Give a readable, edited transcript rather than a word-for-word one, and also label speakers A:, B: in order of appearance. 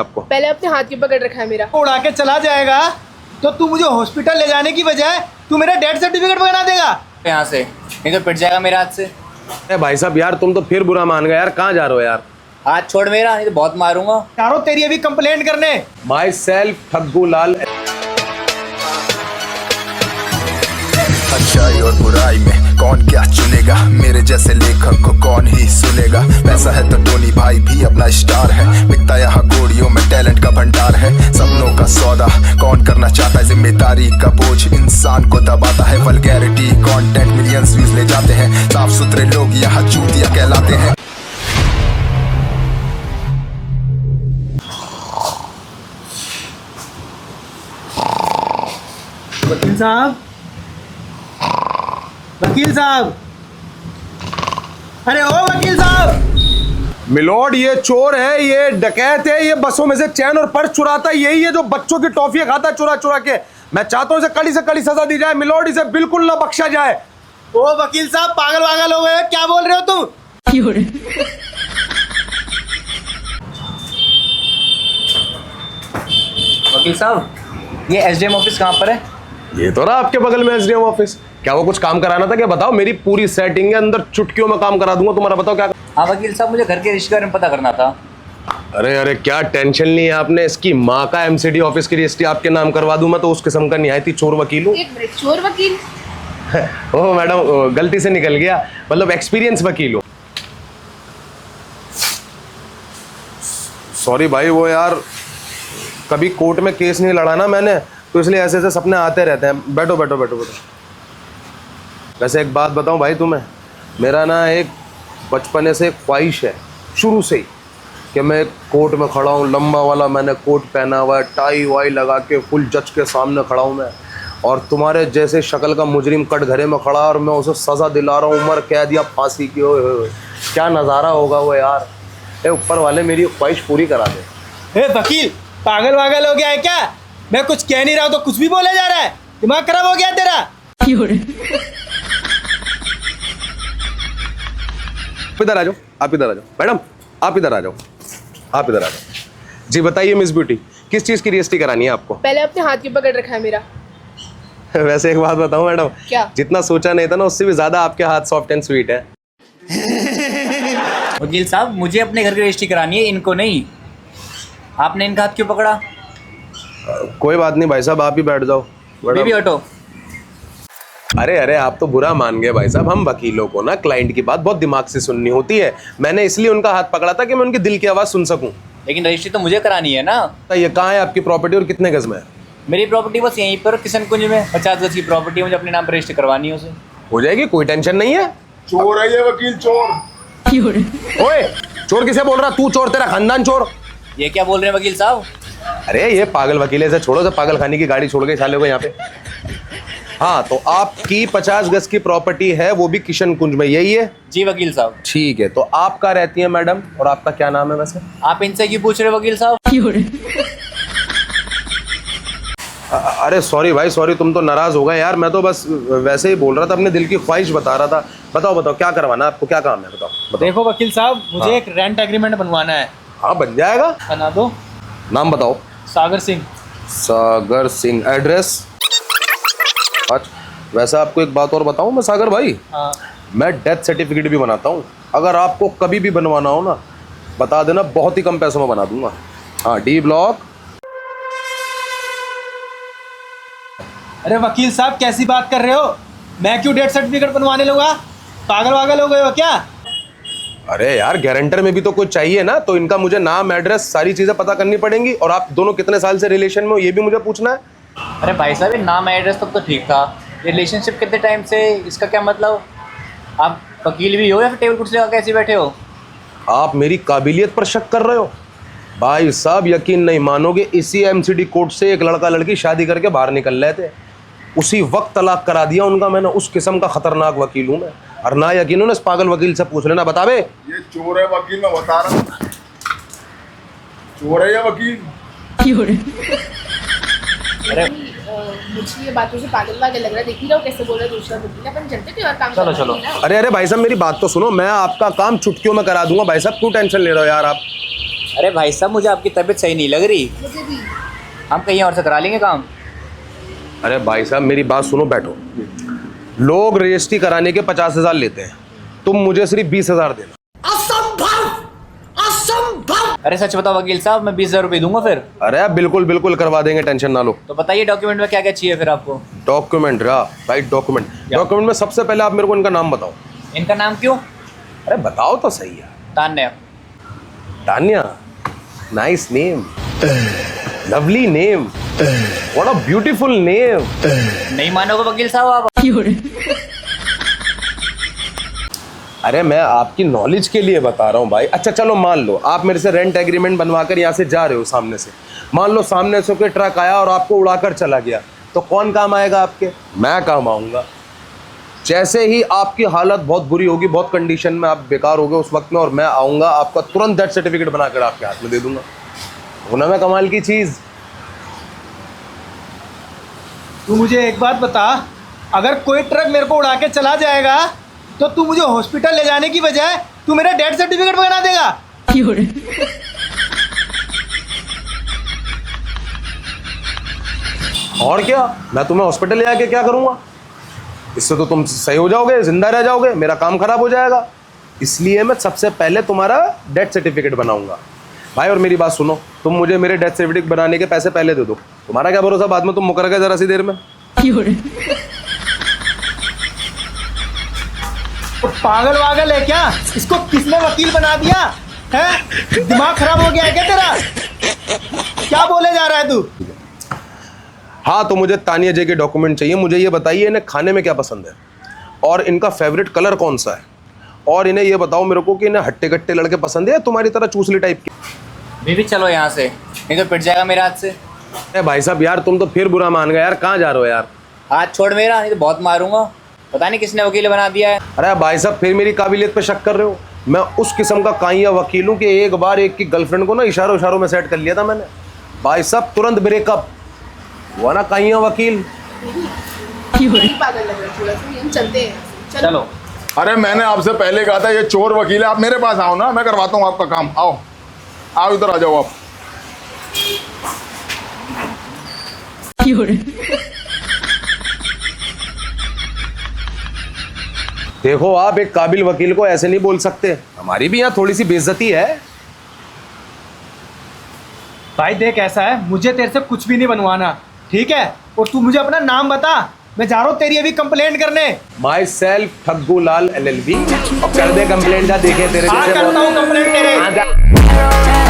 A: आपको
B: पहले अपने हाथ की पकड़ रखा है मेरा।
C: उड़ा के चला जाएगा तो तू मुझे हॉस्पिटल ले जाने की बजाय तू मेरा डेथ सर्टिफिकेट बना देगा
D: यहाँ से, नहीं तो पिट जाएगा मेरे हाथ से।
A: अरे भाई साहब यार तुम तो फिर बुरा मान गए यार, कहाँ जा रहे हो यार?
D: हाथ छोड़ मेरा, नहीं तो बहुत मारूंगा।
C: चारों तेरी अभी कंप्लेंट करने।
A: माई सेल्फ ठग्गू लाल।
E: अच्छाई और बुराई में कौन क्या चुनेगा, मेरे जैसे लेखक को कौन ही सुनेगा। पैसा है तो टोनी भाई भी अपना स्टार है, बिकता यहाँ घोड़ियों में टैलेंट का भंडार है। सपनों का सौदा कौन करना चाहता है, जिम्मेदारी का बोझ इंसान को दबाता है। वल्गैरिटी कंटेंट मिलियंस व्यूज ले जाते हैं, साफ सुथरे लोग यहाँ चूतिया कहलाते हैं।
C: वकील साहब, वकील साहब, अरे ओ वकील साहब।
A: मिलोड ये चोर है, ये डकैत है, ये बसों में से चैन और पर्स चुराता है, यही है जो बच्चों की टॉफियां खाता है चुरा चुरा के। मैं चाहता हूं इसे कड़ी से कड़ी सजा दी जाए मिलोड, इसे बिल्कुल ना बख्शा जाए।
C: ओ वकील साहब, पागल वागल हो गए, क्या बोल रहे हो तुम?
D: वकील साहब, ये एसडीएम ऑफिस कहाँ पर है?
A: ये तो रहा आपके बगल में एसडीएम ऑफिस। क्या वो कुछ काम कराना था क्या? बताओ, मेरी पूरी सेटिंग है, अंदर चुटकियों में काम करा दूंगा तुम्हारा। बताओ क्या?
D: हाँ वकील साहब, मुझे घर के रिश्ते में पता करना था।
A: अरे अरे क्या टेंशन नहीं है आपने, इसकी माँ का एमसीडी ऑफिस की रजिस्ट्री आपके नाम करवा दूं मैं तो उस किस्म का निहायती चोर वकील हूँ।
B: एक मिनट, चोर वकील?
A: ओह मैडम, गलती से निकल गया, मतलब एक्सपीरियंस वकील हूँ। सॉरी भाई, वो यार कभी कोर्ट में केस नहीं लड़ा ना मैंने, तो इसलिए ऐसे ऐसे सपने आते रहते हैं। बैठो बैठो बैठो बैठो। वैसे एक बात बताऊं भाई तुम्हें, मेरा ना एक बचपने से एक ख्वाहिश है शुरू से ही कि मैं कोर्ट में खड़ा हूँ, लंबा वाला मैंने कोट पहना हुआ है, टाई वाई लगा के फुल जज के सामने खड़ा हूँ मैं, और तुम्हारे जैसे शक्ल का मुजरिम कटघरे में खड़ा और मैं उसे सज़ा दिला रहा हूँ, उम्र कैद या फांसी की। ओए क्या नज़ारा होगा वो यार। ऊपर वाले मेरी ख्वाहिश पूरी करा दे।
C: वकील, पागल वागल हो गया है क्या? मैं कुछ कह नहीं रहा हूँ तो कुछ भी बोले जा रहा है, दिमाग खराब हो गया तेरा?
A: इधर आ जाओ, आप इधर आ जाओ मैडम, आप इधर आ जाओ, आप इधर आ जाओ। जी बताइए मिस ब्यूटी, किस चीज़ की रजिस्ट्री करानी है आपको?
B: पहले अपने हाथ की पकड़ रखा है मेरा।
A: वैसे एक बात बताऊं मैडम,
B: क्या?
A: जितना सोचा नहीं था ना उससे भी ज्यादा आपके हाथ सॉफ्ट एंड स्वीट है।
D: वकील साहब, मुझे अपने घर की रजिस्ट्री करानी है, इनको नहीं। आपने इनका हाथ क्यों पकड़ा?
A: कोई बात नहीं भाई साहब, आप ही बैठ जाओ।
D: बेबी हटो।
A: अरे अरे आप तो बुरा मान गए भाई साहब, हम वकीलों को ना क्लाइंट की बात बहुत दिमाग से सुननी होती है। मैंने इसलिए उनका हाथ पकड़ा था कि मैं उनके दिल की आवाज़ सुन सकूं।
D: लेकिन रजिस्ट्री तो मुझे करानी है ना।
A: तो ये कहाँ है आपकी प्रॉपर्टी और कितने गज में है?
D: मेरी प्रॉपर्टी बस यहीं पर किशन कुंज में 50 गज की प्रॉपर्टी है, मुझे अपने नाम पर रजिस्ट्री करवानी है। उसे
A: हो जाएगी, कोई टेंशन नहीं है।
E: चोर है ये वकील, चोर।
A: ओए चोर किसे बोल रहा? तू चोर, तेरा खानदान चोर।
D: ये क्या बोल रहे हैं वकील साहब?
A: अरे ये पागल वकील है, छोड़ो, से पागल खाने की गाड़ी छोड़ के साले को यहाँ पे। हाँ तो आपकी 50 गज की प्रॉपर्टी है, वो भी किशन कुंज में, यही है?
D: जी वकील साहब।
A: ठीक है, तो आप कहाँ रहती हैं मैडम, और आपका क्या नाम है वैसे?
D: आप इनसे क्यों पूछ रहे वकील साहब?
A: अरे सॉरी भाई सॉरी, तुम तो नाराज हो गए यार, मैं तो बस वैसे ही बोल रहा था, अपने दिल की ख्वाहिश बता रहा था। बताओ बताओ क्या करवाना है आपको, क्या काम है, बताओ।
C: देखो वकील साहब, मुझे एक रेंट एग्रीमेंट बनवाना है।
A: हाँ बन जाएगा,
C: बना दो।
A: नाम बताओ।
C: सागर सिंह।
A: सागर सिंह, एड्रेस? अच्छा, वैसे आपको एक बात और बताऊं मैं सागर भाई,
C: हाँ।
A: मैं डेथ सर्टिफिकेट भी बनाता हूँ, अगर आपको कभी भी बनवाना हो ना बता देना, बहुत ही कम पैसों में बना दूंगा। हाँ, डी ब्लॉक।
C: अरे वकील साहब, कैसी बात कर रहे हो? मैं क्यों डेथ सर्टिफिकेट बनवाने लूंगा? पागल वागल हो गए हो क्या?
A: अरे यार गारंटर में भी तो कुछ चाहिए ना, तो इनका मुझे नाम, एड्रेस, सारी चीजें पता करनी पड़ेंगी, और आप दोनों कितने साल से रिलेशन में हो ये भी मुझे पूछना है।
D: अरे भाई साहब, ये नाम एड्रेस तब तो ठीक था, रिलेशनशिप कितने टाइम से, इसका क्या मतलब? आप वकील भी हो या फिर टेबल कुर्सी लगा कैसे बैठे हो?
A: आप मेरी काबिलियत पर शक कर रहे हो? भाई साहब यकीन नहीं मानोगे, इसी एमसीडी कोर्ट से एक लड़का लड़की शादी करके बाहर निकल रहे थे, उसी वक्त तलाक करा दिया उनका मैंने। उस किस्म का खतरनाक वकील हूँ मैं, और ना यकीन हो ना इस पागल वकील से पूछ लेना, बता बे।
E: ये चोर है वकील, मैं बता रहा हूँ, चोर है ये वकील।
D: अरे
B: मुझे ये बातों से पागल वागल लग रहा है, देख ही रहा हूँ कैसे बोल रहा है दूसरा वकील, अपन जनते कोई और काम
D: चलो,
B: करवा
D: चलो।
B: लेंगे ना।
A: अरे अरे भाई साहब मेरी बात तो सुनो, मैं आपका काम चुटकियों में करा दूंगा भाई साहब, क्यों टेंशन ले रहे हो यार आप?
D: अरे भाई साहब मुझे आपकी तबीयत सही नहीं लग रही,
B: मुझे भी।
D: हम कहीं और से करा लेंगे काम।
A: अरे भाई साहब मेरी बात सुनो, बैठो। लोग रजिस्ट्री कराने के 50,000 लेते हैं, तुम मुझे सिर्फ 20,000 देना।
D: अरे सच बताओ वकील साहब, मैं 20,000 रुपये दूंगा फिर।
A: अरे बिल्कुल बिल्कुल करवा देंगे, टेंशन ना लो।
D: तो बताइए डॉक्यूमेंट में क्या क्या चाहिए फिर आपको।
A: डॉक्यूमेंट भाई, डॉक्यूमेंट में सबसे पहले आप मेरे को इनका नाम बताओ।
D: इनका नाम क्यों?
A: अरे बताओ तो सही है।
D: Tanya.
A: Tanya, nice name, lovely name, what a beautiful name.
D: नहीं मानोगे वकील साहब आप?
A: अरे मैं आपकी नॉलेज के लिए बता रहा हूँ भाई। अच्छा चलो मान लो आप मेरे से रेंट एग्रीमेंट बनवाकर यहाँ से जा रहे हो, सामने से मान लो सामने से कोई ट्रक आया और आपको उड़ाकर चला गया, तो कौन काम आएगा आपके? मैं काम आऊँगा। जैसे ही आपकी हालत बहुत बुरी होगी, बहुत कंडीशन में आप बेकार होगे उस वक्त में, और मैं आऊँगा आपका तुरंत डेथ सर्टिफिकेट बनाकर आपके हाथ में दे दूंगा। होना मैं कमाल की चीज़।
C: तू मुझे एक बात बता, अगर कोई ट्रक मेरे को उड़ा के चला जाएगा तो तू मुझे हॉस्पिटल ले जाने की बजाय तू मेरा डेथ सर्टिफिकेट बना देगा?
A: और क्या, मैं तुम्हें हॉस्पिटल ले जाके क्या करूँगा? इससे तो तुम सही हो जाओगे, जिंदा रह जाओगे, मेरा काम खराब हो जाएगा। इसलिए मैं सबसे पहले तुम्हारा डेथ सर्टिफिकेट बनाऊंगा भाई। और मेरी बात सुनो, तुम मुझे मेरे डेथ सर्टिफिकेट बनाने के पैसे पहले दे दो। तुम्हारा क्या भरोसा बाद में तुम मुकर गए जरा सी देर में।
C: तो पागल वागल है क्या? इसको किसने वकील बना दिया है? दिमाग खराब हो गया है क्या तेरा? क्या बोले जा रहा है तू?
A: हाँ, तो मुझे तानिया जी के डॉक्यूमेंट चाहिए। मुझे ये बताइए इन्हें खाने में क्या पसंद है, और इनका फेवरेट कलर कौन सा है, और इन्हें ये बताओ मेरे को कि इन्हें हट्टे कट्टे लड़के पसंद है या तुम्हारी तरह चूसली टाइप की।
D: बीबी चलो यहाँ से, नहीं तो पिट जाएगा मेरे हाथ से।
A: अरे भाई साहब यार, तुम तो फिर बुरा मान गए यार। कहाँ जा रहे हो यार?
D: हाथ छोड़ मेरा, नहीं तो बहुत मारूंगा। पता नहीं किसने वकील बना दिया है।
A: अरे भाई साहब फिर मेरी काबिलियत पे शक कर रहे हो? मैं उस किस्म का काइया वकील हूँ कि एक बार एक की गर्लफ्रेंड को ना इशारों में सेट कर लिया था मैंने। भाई साहब तुरंत ब्रेकअप हुआ ना, काइया वकील।
B: पागल लग रहा है थोड़ा सा, हम चलते हैं।
D: चलो।
F: अरे मैंने आपसे पहले कहा था ये चोर वकील है, आप मेरे पास आओ ना, मैं करवाता हूँ आपका काम। आओ आओ इधर आ जाओ आप।
A: देखो आप एक काबिल वकील को ऐसे नहीं बोल सकते, हमारी भी यहाँ थोड़ी सी बेइज्जती है।
C: भाई देख ऐसा है, मुझे तेरे से कुछ भी नहीं बनवाना, ठीक है? और तू मुझे अपना नाम बता, मैं जा रहा हूँ तेरी अभी कंप्लेंट करने।
A: My self Thaggu Lal LLB। और कर दे कंप्लेंट, देखे तेरे
C: हाँ
A: जैसे
C: करता हूँ कंप्लेंट तेरे।
A: आ जा।